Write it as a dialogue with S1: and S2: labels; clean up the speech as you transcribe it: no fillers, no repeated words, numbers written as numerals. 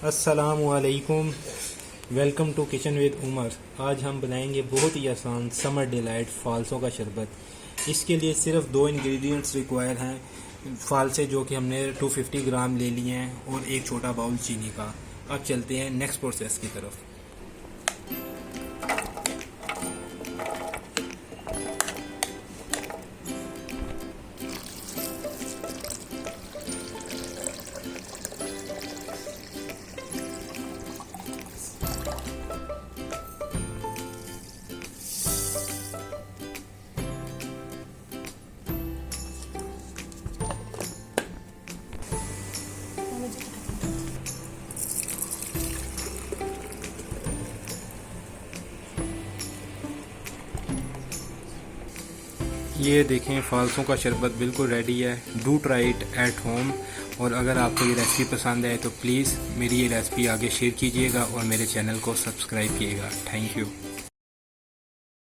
S1: अस्सलामुअलैकुम। Welcome to kitchen with Umar. आज हम बनाएंगे बहुत ही आसान समर डिलाइट फालसों का शरबत। इसके लिए सिर्फ दो इंग्रेडिएंट्स रिक्वायर हैं। फालसे जो कि हमने 250 ग्राम ले लिए हैं और एक छोटा बाउल चीनी का। अब चलते हैं नेक्स्ट प्रोसेस की तरफ। ये देखें, फालसों का शरबत बिल्कुल रेडी है। Do try it at home. और अगर आपको ये रेसिपी पसंद आए तो प्लीज़ मेरी ये रेसिपी आगे शेयर कीजिएगा और मेरे चैनल को सब्सक्राइब कीजिएगा। Thank you.